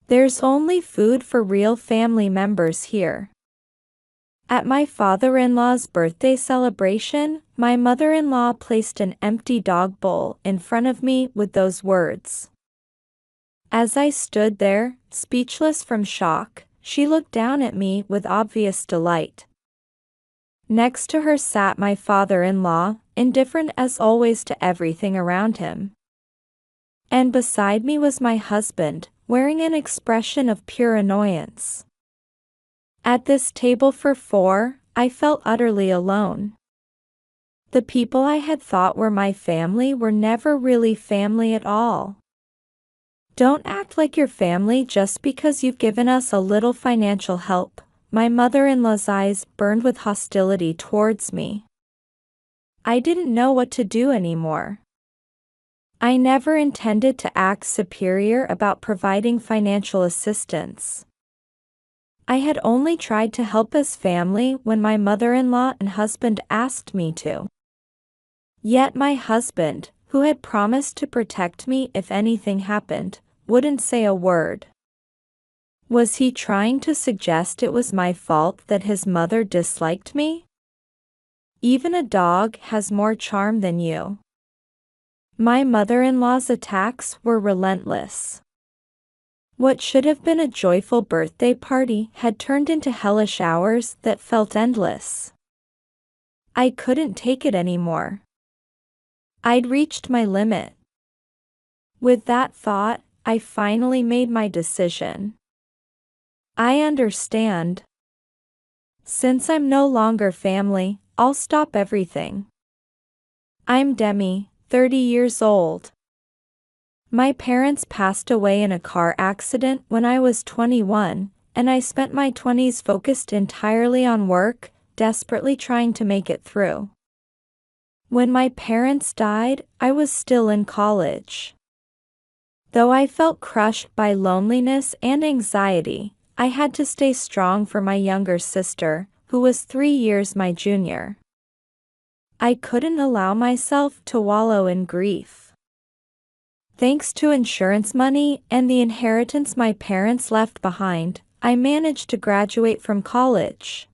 There's only food for real family members here. At my father-in-law's birthday celebration, my mother-in-law placed an empty dog bowl in front of me with those words. As I stood there, speechless from shock, she looked down at me with obvious delight. Next to her sat my father-in-law, indifferent as always to everything around him. And beside me was my husband, wearing an expression of pure annoyance. At this table for four, I felt utterly alone. The people I had thought were my family were never really family at all. Don't act like you're family just because you've given us a little financial help. My mother-in-law's eyes burned with hostility towards me. I didn't know what to do anymore. I never intended to act superior about providing financial assistance. I had only tried to help as family when my mother-in-law and husband asked me to. Yet my husband, who had promised to protect me if anything happened, wouldn't say a word. Was he trying to suggest it was my fault that his mother disliked me? Even a dog has more charm than you. My mother-in-law's attacks were relentless. What should have been a joyful birthday party had turned into hellish hours that felt endless. I couldn't take it anymore. I'd reached my limit. With that thought, I finally made my decision. I understand. Since I'm no longer family, I'll stop everything. I'm Demi, 30 years old. My parents passed away in a car accident when I was 21, and I spent my 20s focused entirely on work, desperately trying to make it through. When my parents died, I was still in college. Though I felt crushed by loneliness and anxiety, I had to stay strong for my younger sister, who was 3 years my junior. I couldn't allow myself to wallow in grief. Thanks to insurance money and the inheritance my parents left behind, I managed to graduate from college.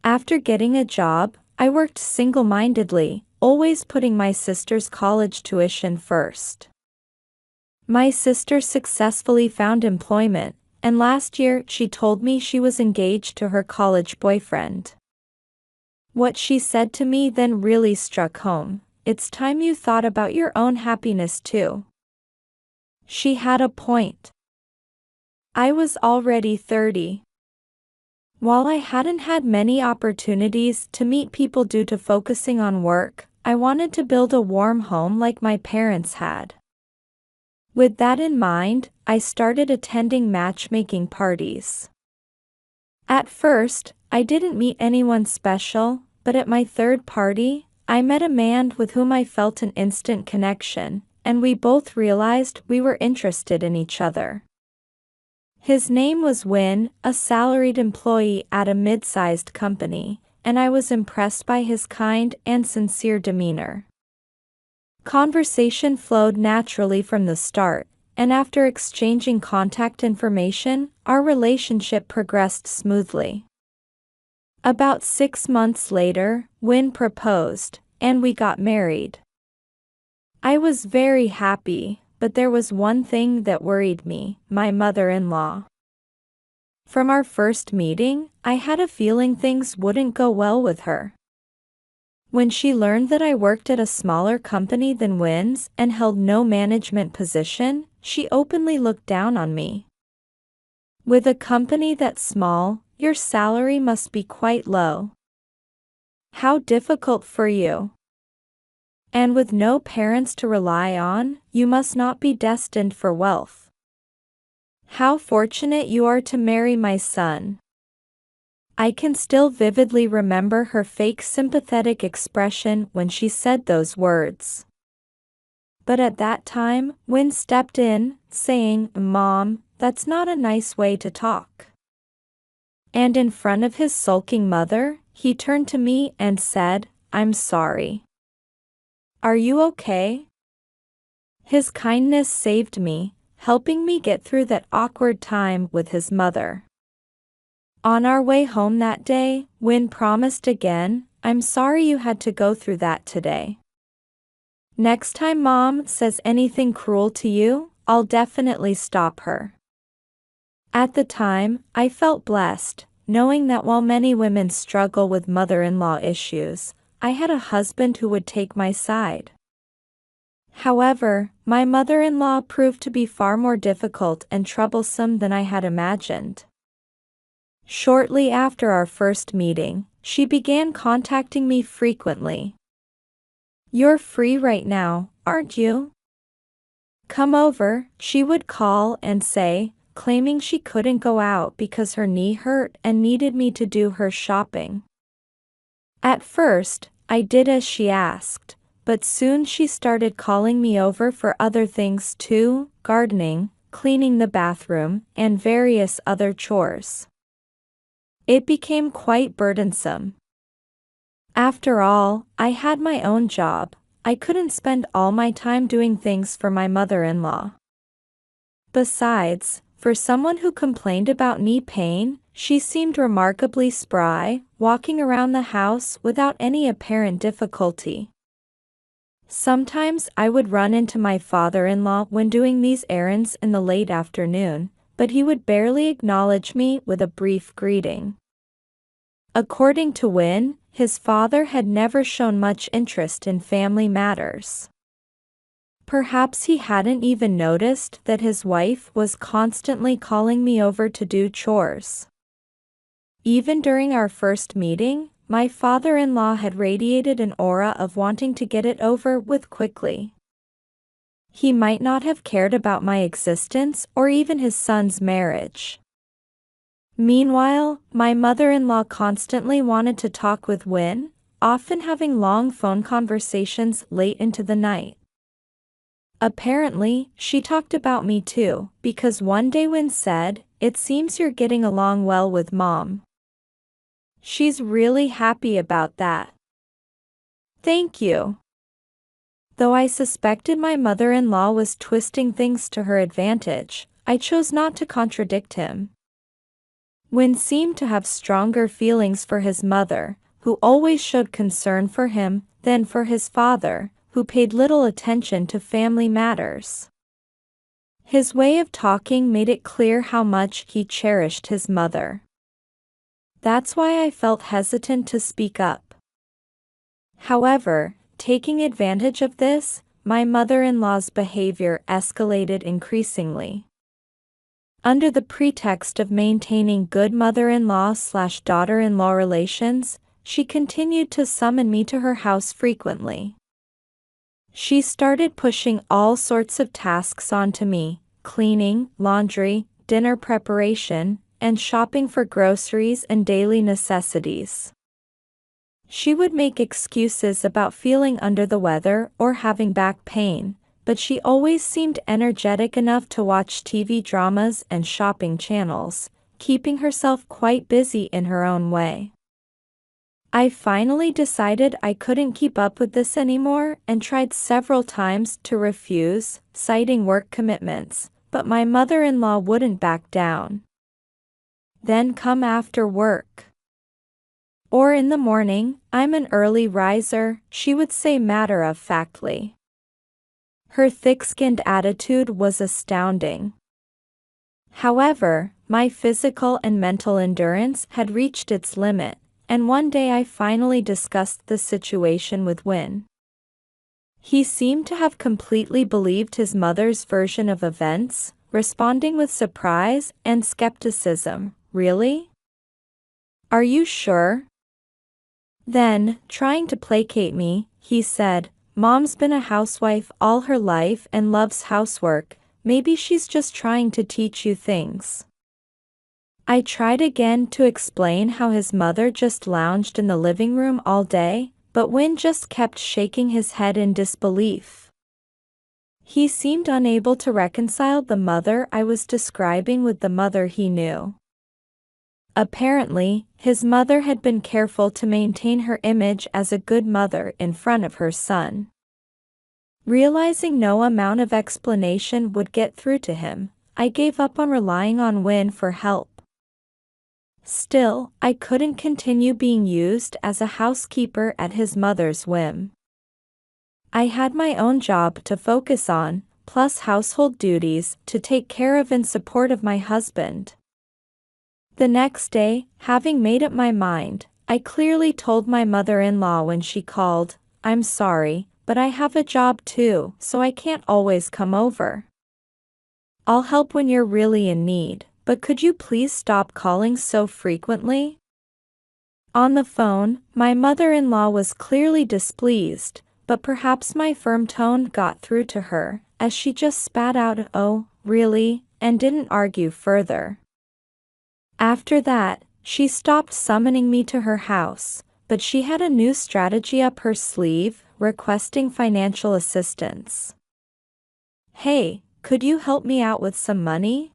After getting a job, I worked single-mindedly, always putting my sister's college tuition first. My sister successfully found employment, and last year she told me she was engaged to her college boyfriend. What she said to me then really struck home. It's time you thought about your own happiness too. She had a point. I was already 30. While I hadn't had many opportunities to meet people due to focusing on work, I wanted to build a warm home like my parents had. With that in mind, I started attending matchmaking parties. At first, I didn't meet anyone special, but at my third party, I met a man with whom I felt an instant connection, and we both realized we were interested in each other. His name was Win, a salaried employee at a mid-sized company, and I was impressed by his kind and sincere demeanor. Conversation flowed naturally from the start, and after exchanging contact information, our relationship progressed smoothly. About 6 months later, Win proposed, and we got married. I was very happy, but there was one thing that worried me, my mother-in-law. From our first meeting, I had a feeling things wouldn't go well with her. When she learned that I worked at a smaller company than Win's and held no management position, she openly looked down on me. With a company that small, your salary must be quite low. How difficult for you. And with no parents to rely on, you must not be destined for wealth. How fortunate you are to marry my son. I can still vividly remember her fake sympathetic expression when she said those words. But at that time, Win stepped in, saying, "Mom, that's not a nice way to talk." And in front of his sulking mother, he turned to me and said, "I'm sorry. Are you okay?" His kindness saved me. helping me get through that awkward time with his mother. On our way home that day, Win promised again, "I'm sorry you had to go through that today. Next time Mom says anything cruel to you, I'll definitely stop her." At the time, I felt blessed, knowing that while many women struggle with mother-in-law issues, I had a husband who would take my side. However, my mother-in-law proved to be far more difficult and troublesome than I had imagined. Shortly after our first meeting, she began contacting me frequently. "You're free right now, aren't you? Come over," she would call and say, claiming she couldn't go out because her knee hurt and needed me to do her shopping. At first, I did as she asked, but soon she started calling me over for other things too: gardening, cleaning the bathroom, and various other chores. It became quite burdensome. After all, I had my own job. I couldn't spend all my time doing things for my mother-in-law. Besides, for someone who complained about knee pain, she seemed remarkably spry, walking around the house without any apparent difficulty. Sometimes I would run into my father-in-law when doing these errands in the late afternoon, but he would barely acknowledge me with a brief greeting. According to Win, his father had never shown much interest in family matters. Perhaps he hadn't even noticed that his wife was constantly calling me over to do chores. Even during our first meeting, my father-in-law had radiated an aura of wanting to get it over with quickly. He might not have cared about my existence or even his son's marriage. Meanwhile, my mother-in-law constantly wanted to talk with Win, often having long phone conversations late into the night. Apparently, she talked about me too, because one day Win said, "It seems you're getting along well with Mom. She's really happy about that." Thank you. Though I suspected my mother-in-law was twisting things to her advantage, I chose not to contradict him. Win seemed to have stronger feelings for his mother, who always showed concern for him, than for his father, who paid little attention to family matters. His way of talking made it clear how much he cherished his mother. That's why I felt hesitant to speak up. However, taking advantage of this, my mother-in-law's behavior escalated increasingly. Under the pretext of maintaining good mother-in-law/daughter-in-law relations, she continued to summon me to her house frequently. She started pushing all sorts of tasks onto me: cleaning, laundry, dinner preparation, and shopping for groceries and daily necessities. She would make excuses about feeling under the weather or having back pain, but she always seemed energetic enough to watch TV dramas and shopping channels, keeping herself quite busy in her own way. I finally decided I couldn't keep up with this anymore and tried several times to refuse, citing work commitments, but my mother-in-law wouldn't back down. "Then come after work. Or in the morning, I'm an early riser," she would say matter-of-factly. Her thick-skinned attitude was astounding. However, my physical and mental endurance had reached its limit, and one day I finally discussed the situation with Win. He seemed to have completely believed his mother's version of events, responding with surprise and skepticism. "Really? Are you sure?" Then, trying to placate me, he said, "Mom's been a housewife all her life and loves housework. Maybe she's just trying to teach you things." I tried again to explain how his mother just lounged in the living room all day, but Win just kept shaking his head in disbelief. He seemed unable to reconcile the mother I was describing with the mother he knew. Apparently, his mother had been careful to maintain her image as a good mother in front of her son. Realizing no amount of explanation would get through to him, I gave up on relying on Win for help. Still, I couldn't continue being used as a housekeeper at his mother's whim. I had my own job to focus on, plus household duties to take care of in support of my husband. The next day, having made up my mind, I clearly told my mother-in-law when she called, "I'm sorry, but I have a job too, so I can't always come over. I'll help when you're really in need, but could you please stop calling so frequently?" On the phone, my mother-in-law was clearly displeased, but perhaps my firm tone got through to her, as she just spat out, "Oh, really?" and didn't argue further. After that, she stopped summoning me to her house, but she had a new strategy up her sleeve, requesting financial assistance. "Hey, could you help me out with some money?"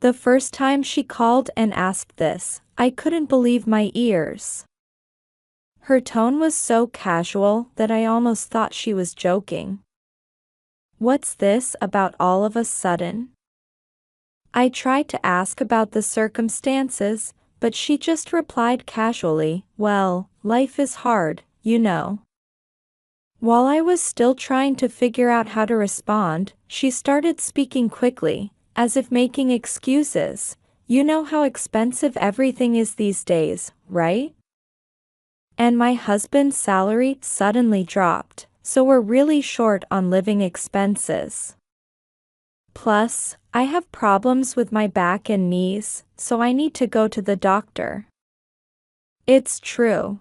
The first time she called and asked this, I couldn't believe my ears. Her tone was so casual that I almost thought she was joking. "What's this about all of a sudden?" I tried to ask about the circumstances, but she just replied casually, "Well, life is hard, you know." While I was still trying to figure out how to respond, she started speaking quickly, as if making excuses. "You know how expensive everything is these days, right? And my husband's salary suddenly dropped, so we're really short on living expenses. Plus, I have problems with my back and knees, so I need to go to the doctor." It's true.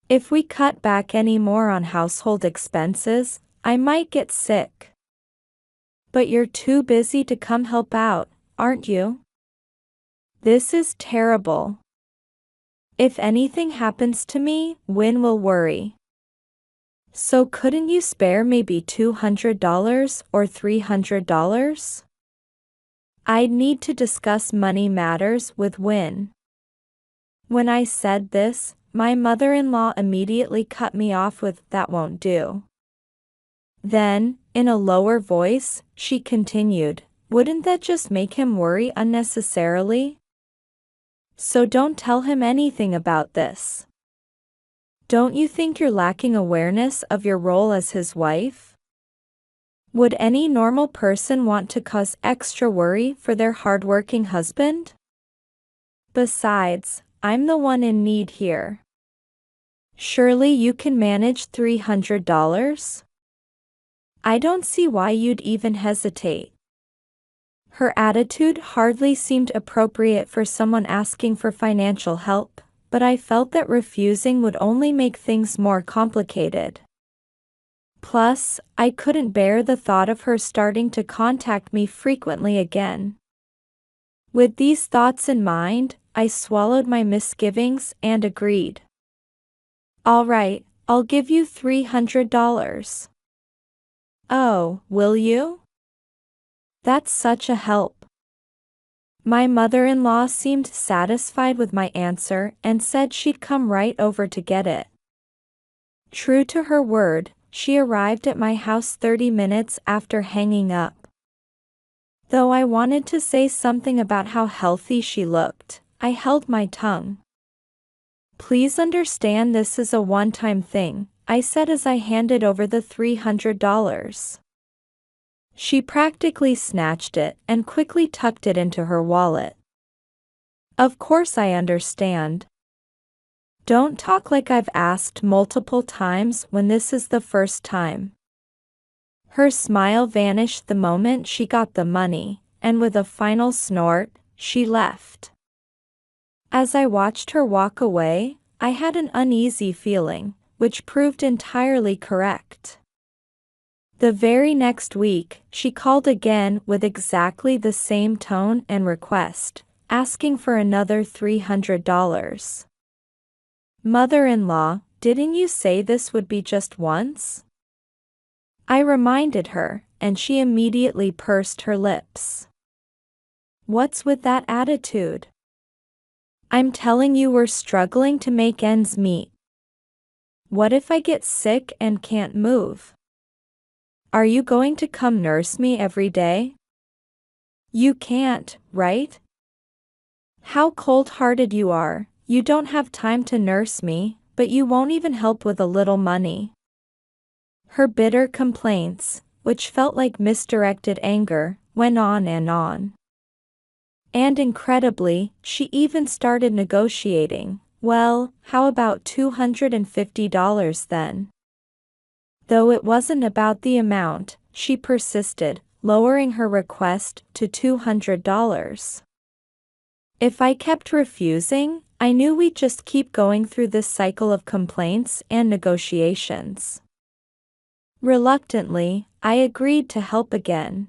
If we cut back any more on household expenses, I might get sick. But you're too busy to come help out, aren't you? This is terrible. If anything happens to me, Win will worry. So couldn't you spare maybe $200 or $300? I'd need to discuss money matters with Win. When I said this, my mother-in-law immediately cut me off with, "That won't do." Then, in a lower voice, she continued, "Wouldn't that just make him worry unnecessarily? So don't tell him anything about this. Don't you think you're lacking awareness of your role as his wife? Would any normal person want to cause extra worry for their hardworking husband? Besides, I'm the one in need here. Surely you can manage $300? I don't see why you'd even hesitate." Her attitude hardly seemed appropriate for someone asking for financial help, but I felt that refusing would only make things more complicated. Plus, I couldn't bear the thought of her starting to contact me frequently again. With these thoughts in mind, I swallowed my misgivings and agreed. "All right, I'll give you $300. "Oh, will you? That's such a help." My mother-in-law seemed satisfied with my answer and said she'd come right over to get it. True to her word, she arrived at my house 30 minutes after hanging up. Though I wanted to say something about how healthy she looked, I held my tongue. "Please understand this is a one-time thing," I said as I handed over the $300. She practically snatched it and quickly tucked it into her wallet. "Of course I understand. Don't talk like I've asked multiple times when this is the first time." Her smile vanished the moment she got the money, and with a final snort, she left. As I watched her walk away, I had an uneasy feeling, which proved entirely correct. The very next week, she called again with exactly the same tone and request, asking for another $300. "Mother-in-law, didn't you say this would be just once?" I reminded her, and she immediately pursed her lips. "What's with that attitude? I'm telling you we're struggling to make ends meet. What if I get sick and can't move?" Are you going to come nurse me every day? You can't, right? How cold-hearted you are. You don't have time to nurse me, but you won't even help with a little money. Her bitter complaints, which felt like misdirected anger, went on and on. And incredibly, she even started negotiating. Well, how about $250 then? Though it wasn't about the amount, she persisted, lowering her request to $200. If I kept refusing, I knew we'd just keep going through this cycle of complaints and negotiations. Reluctantly, I agreed to help again.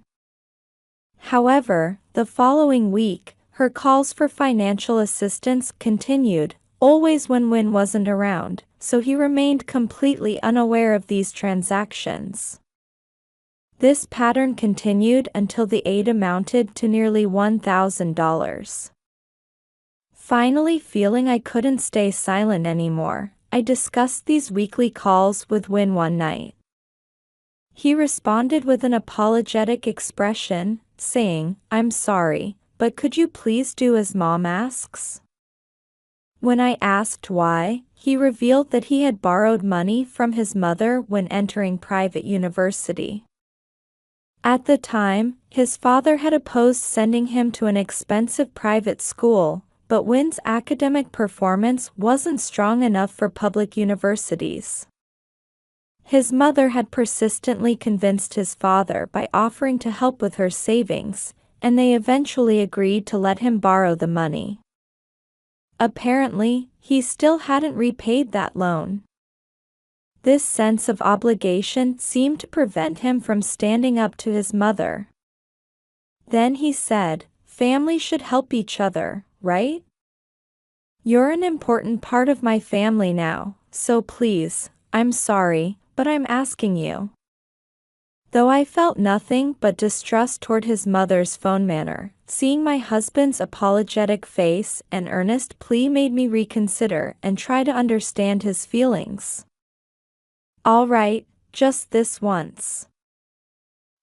However, the following week, her calls for financial assistance continued, always when Win wasn't around, so he remained completely unaware of these transactions. This pattern continued until the aid amounted to nearly $1,000. Finally, feeling I couldn't stay silent anymore, I discussed these weekly calls with Win one night. He responded with an apologetic expression, saying, "I'm sorry, but could you please do as Mom asks?" When I asked why, he revealed that he had borrowed money from his mother when entering private university. At the time, his father had opposed sending him to an expensive private school, but Win's academic performance wasn't strong enough for public universities. His mother had persistently convinced his father by offering to help with her savings, and they eventually agreed to let him borrow the money. Apparently, he still hadn't repaid that loan. This sense of obligation seemed to prevent him from standing up to his mother. Then he said, "Family should help each other, right? You're an important part of my family now, so please, I'm sorry, but I'm asking you." Though I felt nothing but distrust toward his mother's phone manner, seeing my husband's apologetic face and earnest plea made me reconsider and try to understand his feelings. "All right, just this once."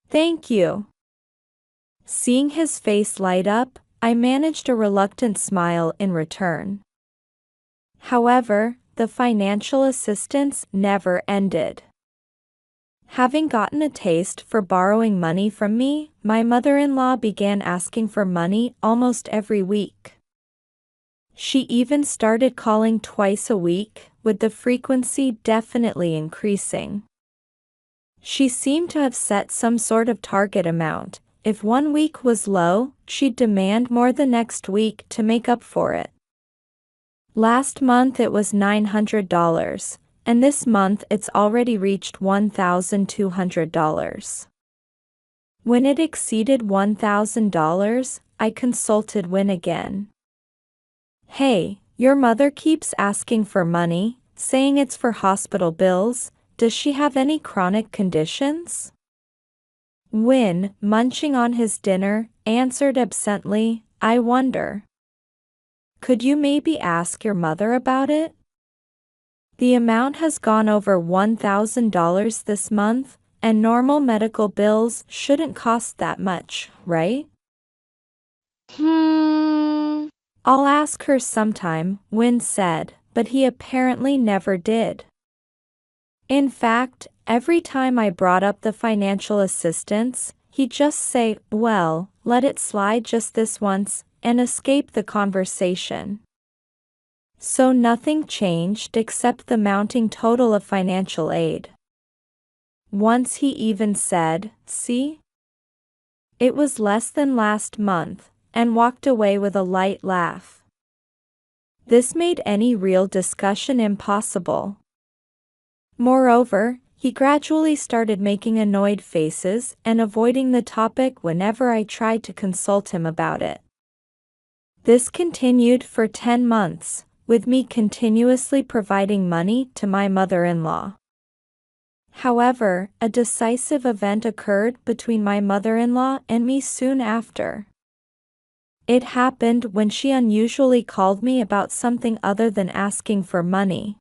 "Thank you." Seeing his face light up, I managed a reluctant smile in return. However, the financial assistance never ended. Having gotten a taste for borrowing money from me, my mother-in-law began asking for money almost every week. She even started calling twice a week, with the frequency definitely increasing. She seemed to have set some sort of target amount. If one week was low, she'd demand more the next week to make up for it. Last month it was $900, and this month it's already reached $1,200. When it exceeded $1,000, I consulted Win again. "Hey, your mother keeps asking for money, saying it's for hospital bills. Does she have any chronic conditions?" Win, munching on his dinner, answered absently, "I wonder. Could you maybe ask your mother about it? The amount has gone over $1,000 this month, and normal medical bills shouldn't cost that much, right?" "I'll ask her sometime," Win said, but he apparently never did. In fact, every time I brought up the financial assistance, he'd just say, "Well, let it slide just this once," and escape the conversation. So nothing changed except the mounting total of financial aid. Once he even said, "See? It was less than last month," and walked away with a light laugh. This made any real discussion impossible. Moreover, he gradually started making annoyed faces and avoiding the topic whenever I tried to consult him about it. This continued for 10 months, with me continuously providing money to my mother-in-law. However, a decisive event occurred between my mother-in-law and me soon after. It happened when she unusually called me about something other than asking for money.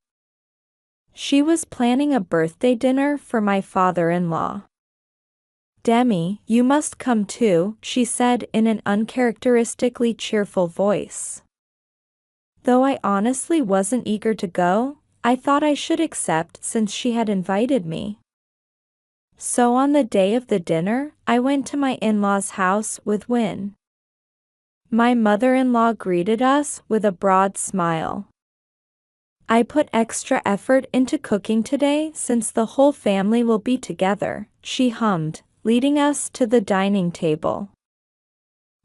She was planning a birthday dinner for my father-in-law. Demi, you must come too, she said in an uncharacteristically cheerful voice. Though I honestly wasn't eager to go, I thought I should accept since she had invited me. So on the day of the dinner, I went to my in-laws' house with Win. My mother-in-law greeted us with a broad smile. I put extra effort into cooking today since the whole family will be together, she hummed, leading us to the dining table.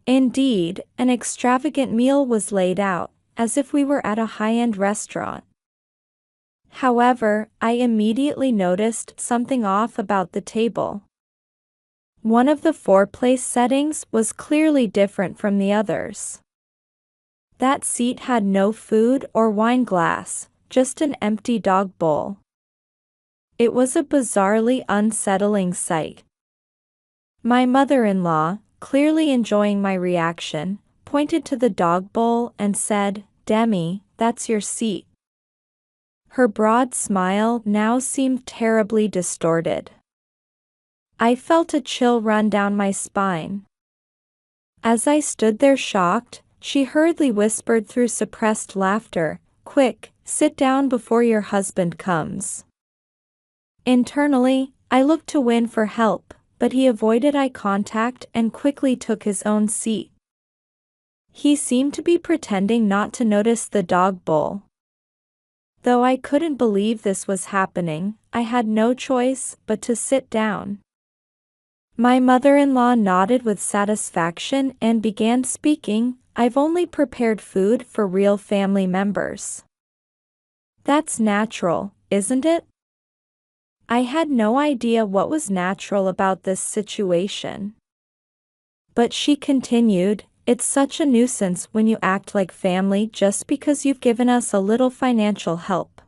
Indeed, an extravagant meal was laid out, as if we were at a high-end restaurant. However, I immediately noticed something off about the table. One of the 4-place settings was clearly different from the others. That seat had no food or wine glass, just an empty dog bowl. It was a bizarrely unsettling sight. My mother-in-law, clearly enjoying my reaction, pointed to the dog bowl and said, "Demi, that's your seat." Her broad smile now seemed terribly distorted. I felt a chill run down my spine. As I stood there shocked, she hurriedly whispered through suppressed laughter, "Quick, sit down before your husband comes." Internally, I looked to Win for help, but he avoided eye contact and quickly took his own seat. He seemed to be pretending not to notice the dog bowl. Though I couldn't believe this was happening, I had no choice but to sit down. My mother-in-law nodded with satisfaction and began speaking, "I've only prepared food for real family members." That's natural, isn't it? I had no idea what was natural about this situation. But she continued, "It's such a nuisance when you act like family just because you've given us a little financial help.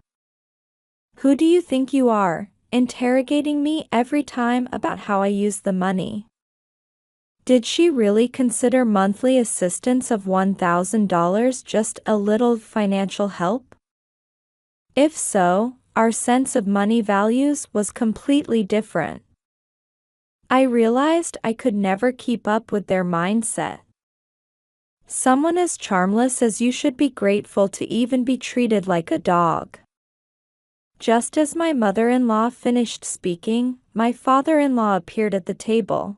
Who do you think you are, interrogating me every time about how I use the money?" Did she really consider monthly assistance of $1,000 just a little financial help? If so, our sense of money values was completely different. I realized I could never keep up with their mindset. Someone as charmless as you should be grateful to even be treated like a dog. Just as my mother-in-law finished speaking, my father-in-law appeared at the table.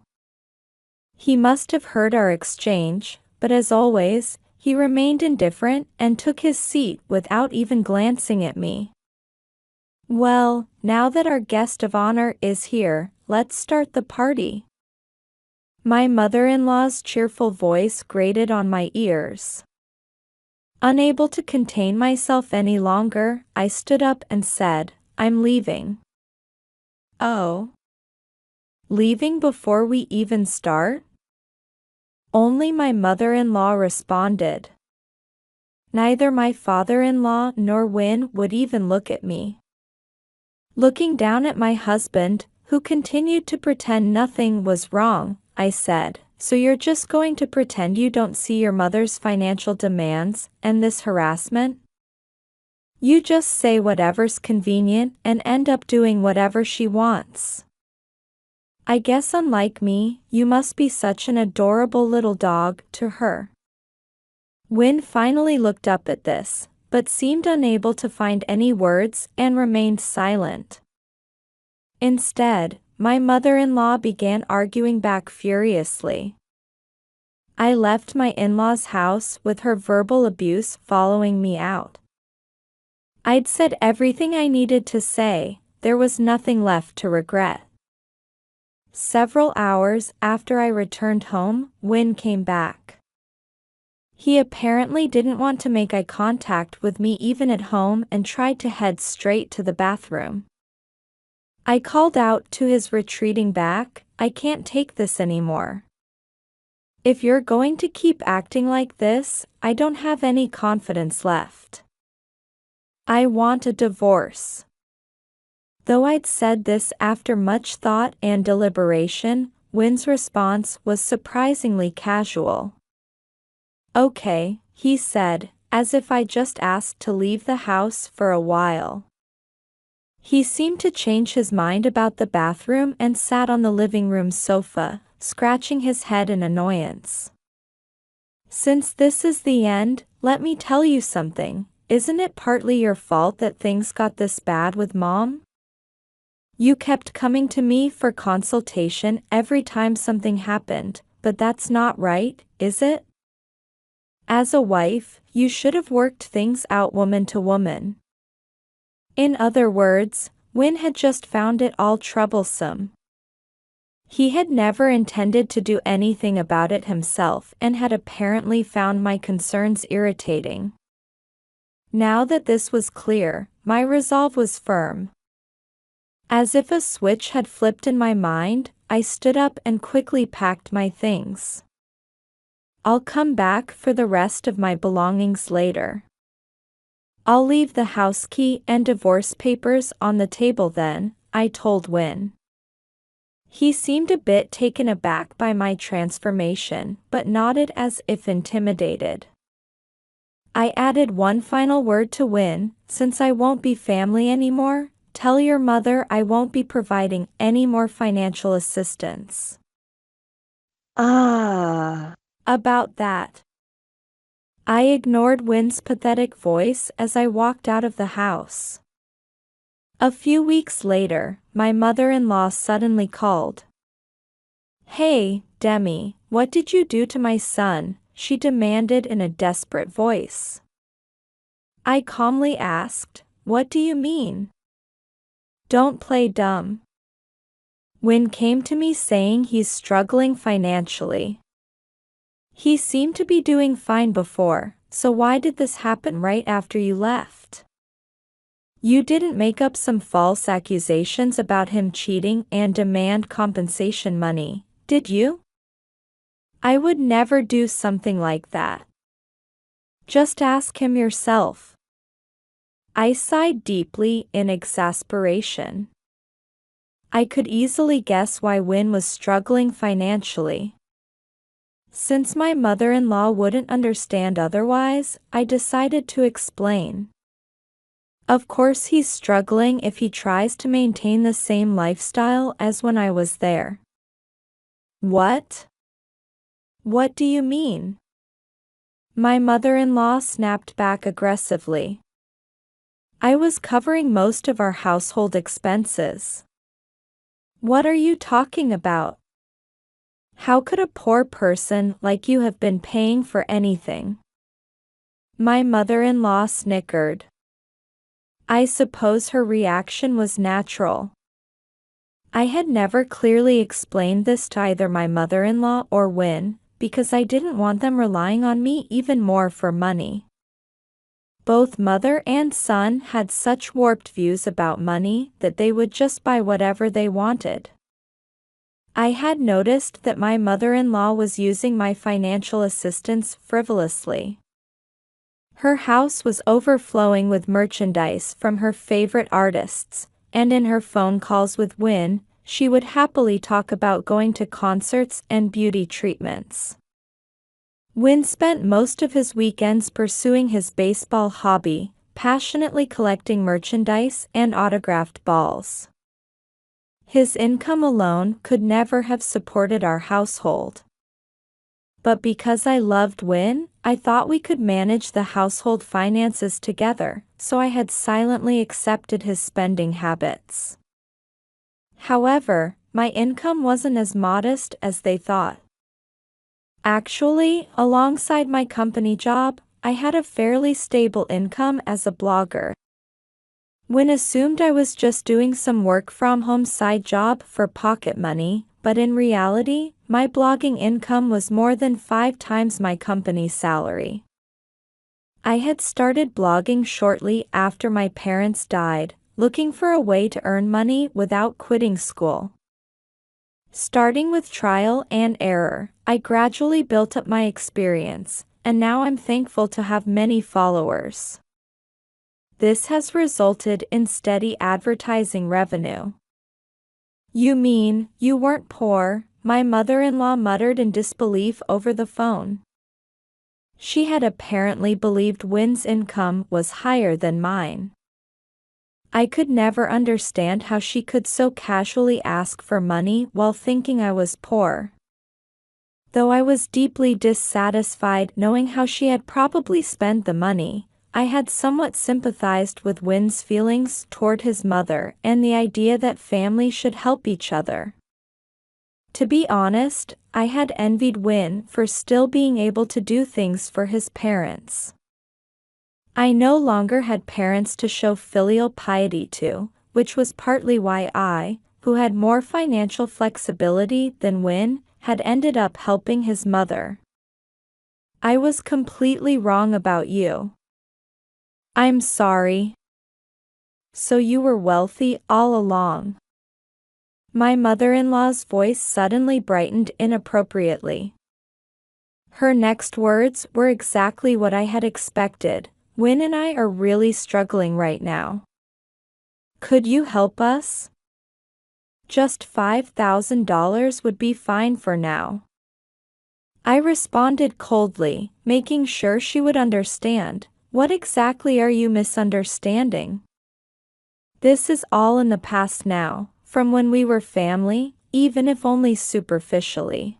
He must have heard our exchange, but as always, he remained indifferent and took his seat without even glancing at me. "Well, now that our guest of honor is here, let's start the party." My mother-in-law's cheerful voice grated on my ears. Unable to contain myself any longer, I stood up and said, "I'm leaving." "Oh? Leaving before we even start?" Only my mother-in-law responded. Neither my father-in-law nor Win would even look at me. Looking down at my husband, who continued to pretend nothing was wrong, I said, "So you're just going to pretend you don't see your mother's financial demands and this harassment? You just say whatever's convenient and end up doing whatever she wants. I guess unlike me, you must be such an adorable little dog to her." Win finally looked up at this, but seemed unable to find any words and remained silent. Instead, my mother-in-law began arguing back furiously. I left my in-laws' house with her verbal abuse following me out. I'd said everything I needed to say, there was nothing left to regret. Several hours after I returned home, Win came back. He apparently didn't want to make eye contact with me even at home and tried to head straight to the bathroom. I called out to his retreating back, "I can't take this anymore. If you're going to keep acting like this, I don't have any confidence left. I want a divorce." Though I'd said this after much thought and deliberation, Win's response was surprisingly casual. "Okay," he said, as if I just asked to leave the house for a while. He seemed to change his mind about the bathroom and sat on the living room sofa, scratching his head in annoyance. Since this is the end, let me tell you something. Isn't it partly your fault that things got this bad with Mom? You kept coming to me for consultation every time something happened, but that's not right, is it? As a wife, you should have worked things out woman to woman. In other words, Win had just found it all troublesome. He had never intended to do anything about it himself and had apparently found my concerns irritating. Now that this was clear, my resolve was firm. As if a switch had flipped in my mind, I stood up and quickly packed my things. I'll come back for the rest of my belongings later. I'll leave the house key and divorce papers on the table then, I told Win. He seemed a bit taken aback by my transformation, but nodded as if intimidated. I added one final word to Win: since I won't be family anymore, tell your mother I won't be providing any more financial assistance. About that. I ignored Win's pathetic voice as I walked out of the house. A few weeks later, my mother-in-law suddenly called. "Hey, Demi, what did you do to my son?" she demanded in a desperate voice. I calmly asked, "What do you mean?" "Don't play dumb." Win came to me saying he's struggling financially. He seemed to be doing fine before, so why did this happen right after you left? You didn't make up some false accusations about him cheating and demand compensation money, did you? I would never do something like that. Just ask him yourself. I sighed deeply in exasperation. I could easily guess why Win was struggling financially. Since my mother-in-law wouldn't understand otherwise, I decided to explain. Of course he's struggling if he tries to maintain the same lifestyle as when I was there. What? What do you mean? My mother-in-law snapped back aggressively. I was covering most of our household expenses. What are you talking about? How could a poor person like you have been paying for anything? My mother-in-law snickered. I suppose her reaction was natural. I had never clearly explained this to either my mother-in-law or Win, because I didn't want them relying on me even more for money. Both mother and son had such warped views about money that they would just buy whatever they wanted. I had noticed that my mother-in-law was using my financial assistance frivolously. Her house was overflowing with merchandise from her favorite artists, and in her phone calls with Win, she would happily talk about going to concerts and beauty treatments. Win spent most of his weekends pursuing his baseball hobby, passionately collecting merchandise and autographed balls. His income alone could never have supported our household. But because I loved Win, I thought we could manage the household finances together, so I had silently accepted his spending habits. However, my income wasn't as modest as they thought. Actually, alongside my company job, I had a fairly stable income as a blogger. Win assumed I was just doing some work-from-home side job for pocket money, but in reality, my blogging income was more than 5 times my company's salary. I had started blogging shortly after my parents died, looking for a way to earn money without quitting school. Starting with trial and error, I gradually built up my experience, and now I'm thankful to have many followers. This has resulted in steady advertising revenue. You mean, you weren't poor? My mother-in-law muttered in disbelief over the phone. She had apparently believed Win's income was higher than mine. I could never understand how she could so casually ask for money while thinking I was poor. Though I was deeply dissatisfied knowing how she had probably spent the money, I had somewhat sympathized with Wynn's feelings toward his mother and the idea that family should help each other. To be honest, I had envied Wynn for still being able to do things for his parents. I no longer had parents to show filial piety to, which was partly why I, who had more financial flexibility than Wynn, had ended up helping his mother. I was completely wrong about you. I'm sorry. So you were wealthy all along. My mother-in-law's voice suddenly brightened inappropriately. Her next words were exactly what I had expected. Wynn and I are really struggling right now. Could you help us? Just $5,000 would be fine for now. I responded coldly, making sure she would understand. What exactly are you misunderstanding? This is all in the past now, from when we were family, even if only superficially.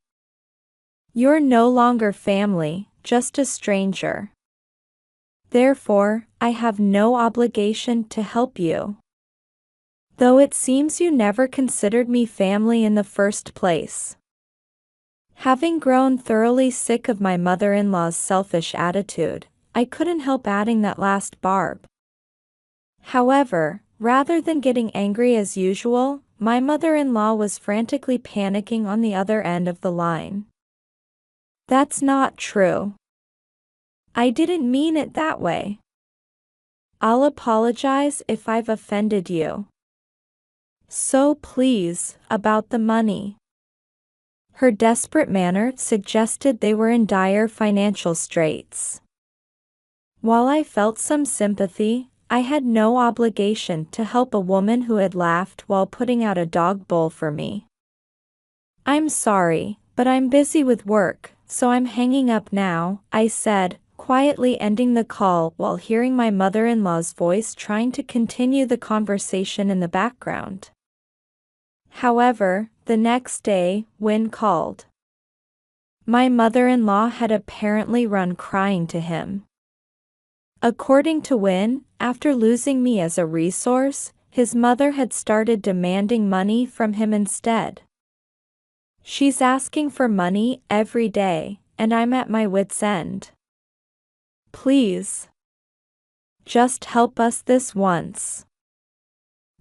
You're no longer family, just a stranger. Therefore, I have no obligation to help you. Though it seems you never considered me family in the first place. Having grown thoroughly sick of my mother-in-law's selfish attitude, I couldn't help adding that last barb. However, rather than getting angry as usual, my mother-in-law was frantically panicking on the other end of the line. That's not true. I didn't mean it that way. I'll apologize if I've offended you. So please, about the money. Her desperate manner suggested they were in dire financial straits. While I felt some sympathy, I had no obligation to help a woman who had laughed while putting out a dog bowl for me. I'm sorry, but I'm busy with work, so I'm hanging up now, I said, quietly ending the call while hearing my mother-in-law's voice trying to continue the conversation in the background. However, the next day, Wynn called. My mother-in-law had apparently run crying to him. According to Wynn, after losing me as a resource, his mother had started demanding money from him instead. She's asking for money every day, and I'm at my wit's end. Please. Just help us this once.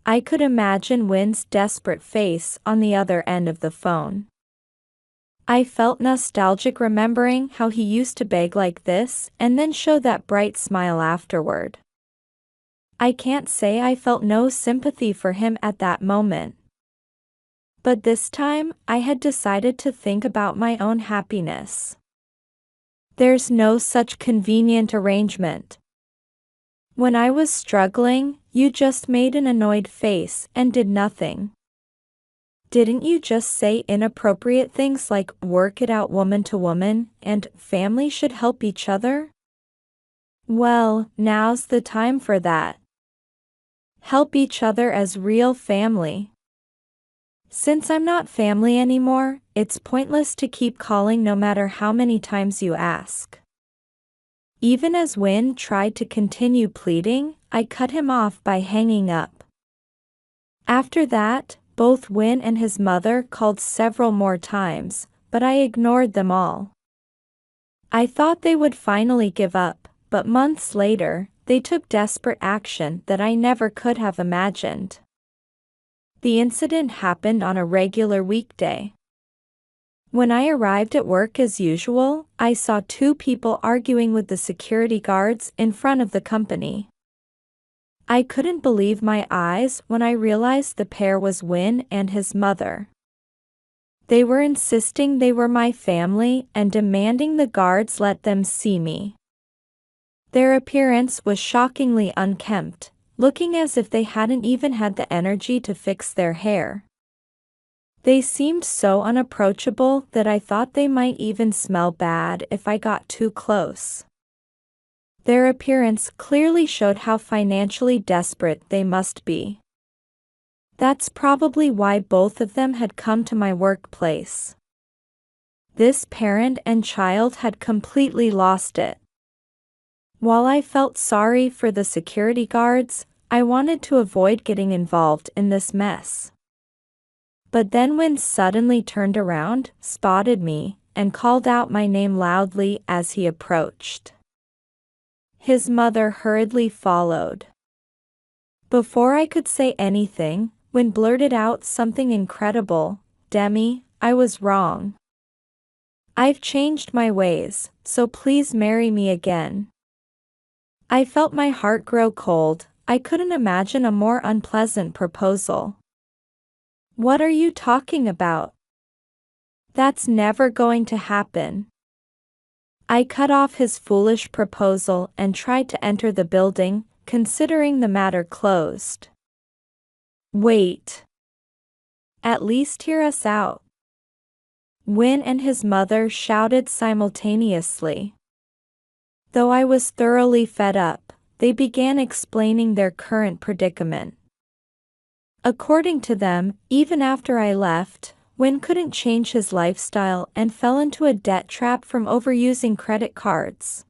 I could imagine Wynn's desperate face on the other end of the phone. I felt nostalgic remembering how he used to beg like this and then show that bright smile afterward. I can't say I felt no sympathy for him at that moment. But this time, I had decided to think about my own happiness. There's no such convenient arrangement. When I was struggling, you just made an annoyed face and did nothing. Didn't you just say inappropriate things like work it out woman to woman and family should help each other? Well, now's the time for that. Help each other as real family. Since I'm not family anymore, it's pointless to keep calling no matter how many times you ask. Even as Wynn tried to continue pleading, I cut him off by hanging up. After that, both Wynn and his mother called several more times, but I ignored them all. I thought they would finally give up, but months later, they took desperate action that I never could have imagined. The incident happened on a regular weekday. When I arrived at work as usual, I saw two people arguing with the security guards in front of the company. I couldn't believe my eyes when I realized the pair was Wynn and his mother. They were insisting they were my family and demanding the guards let them see me. Their appearance was shockingly unkempt, looking as if they hadn't even had the energy to fix their hair. They seemed so unapproachable that I thought they might even smell bad if I got too close. Their appearance clearly showed how financially desperate they must be. That's probably why both of them had come to my workplace. This parent and child had completely lost it. While I felt sorry for the security guards, I wanted to avoid getting involved in this mess. But then Win suddenly turned around, spotted me, and called out my name loudly as he approached. His mother hurriedly followed. Before I could say anything, Win blurted out something incredible. "Demi, I was wrong. I've changed my ways, so please marry me again." I felt my heart grow cold. I couldn't imagine a more unpleasant proposal. "What are you talking about? That's never going to happen." I cut off his foolish proposal and tried to enter the building, considering the matter closed. "Wait. At least hear us out." Win and his mother shouted simultaneously. Though I was thoroughly fed up, they began explaining their current predicament. According to them, even after I left, Win couldn't change his lifestyle and fell into a debt trap from overusing credit cards.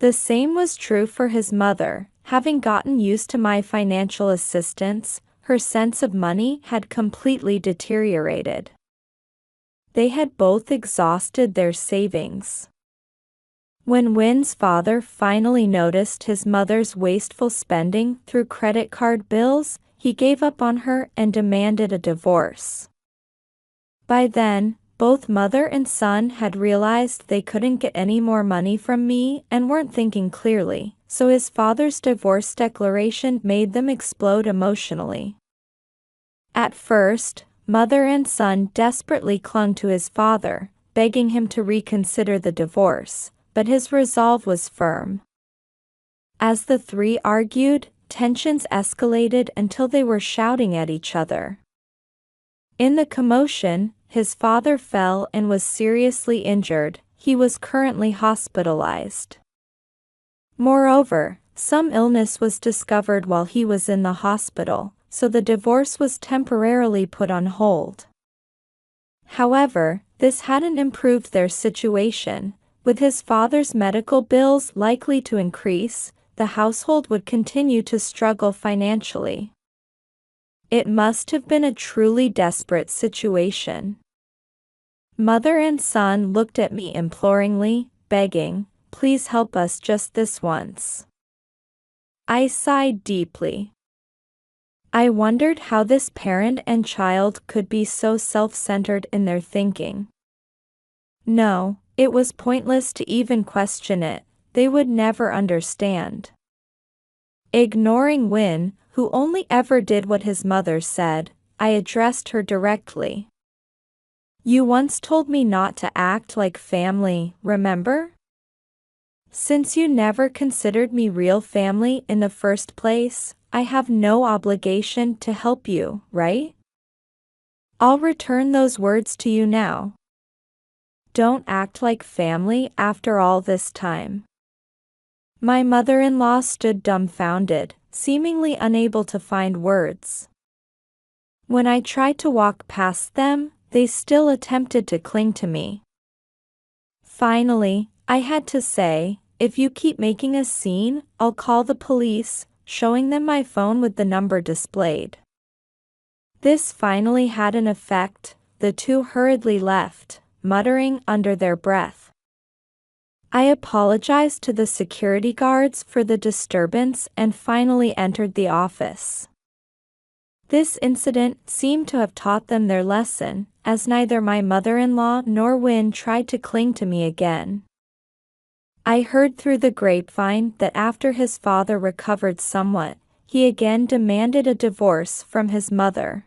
The same was true for his mother. Having gotten used to my financial assistance, her sense of money had completely deteriorated. They had both exhausted their savings. When Win's father finally noticed his mother's wasteful spending through credit card bills, he gave up on her and demanded a divorce. By then, both mother and son had realized they couldn't get any more money from me and weren't thinking clearly, so his father's divorce declaration made them explode emotionally. At first, mother and son desperately clung to his father, begging him to reconsider the divorce, but his resolve was firm. As the three argued, tensions escalated until they were shouting at each other. In the commotion, his father fell and was seriously injured. He was currently hospitalized. Moreover, some illness was discovered while he was in the hospital, so the divorce was temporarily put on hold. However, this hadn't improved their situation. With his father's medical bills likely to increase, the household would continue to struggle financially. It must have been a truly desperate situation. Mother and son looked at me imploringly, begging, "Please help us just this once." I sighed deeply. I wondered how this parent and child could be so self-centered in their thinking. No, it was pointless to even question it. They would never understand. Ignoring Win, who only ever did what his mother said, I addressed her directly. "You once told me not to act like family, remember? Since you never considered me real family in the first place, I have no obligation to help you, right? I'll return those words to you now. Don't act like family after all this time." My mother-in-law stood dumbfounded, seemingly unable to find words. When I tried to walk past them, they still attempted to cling to me. Finally, I had to say, "If you keep making a scene, I'll call the police," showing them my phone with the number displayed. This finally had an effect. The two hurriedly left, muttering under their breath. I apologized to the security guards for the disturbance and finally entered the office. This incident seemed to have taught them their lesson, as neither my mother-in-law nor Win tried to cling to me again. I heard through the grapevine that after his father recovered somewhat, he again demanded a divorce from his mother.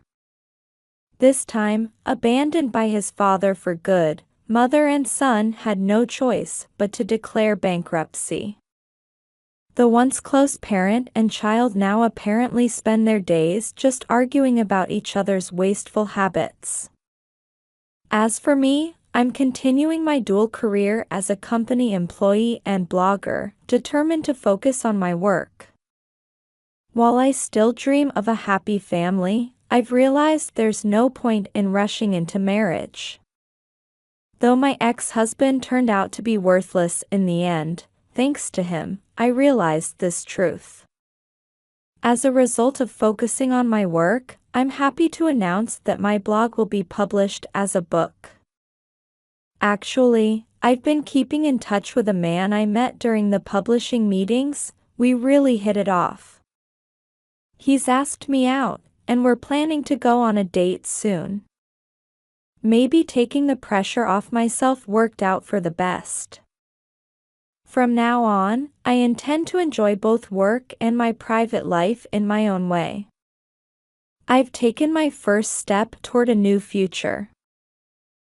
This time, abandoned by his father for good, mother and son had no choice but to declare bankruptcy. The once close parent and child now apparently spend their days just arguing about each other's wasteful habits. As for me, I'm continuing my dual career as a company employee and blogger, determined to focus on my work. While I still dream of a happy family, I've realized there's no point in rushing into marriage. Though my ex-husband turned out to be worthless in the end, thanks to him, I realized this truth. As a result of focusing on my work, I'm happy to announce that my blog will be published as a book. Actually, I've been keeping in touch with a man I met during the publishing meetings. We really hit it off. He's asked me out, and we're planning to go on a date soon. Maybe taking the pressure off myself worked out for the best. From now on, I intend to enjoy both work and my private life in my own way. I've taken my first step toward a new future.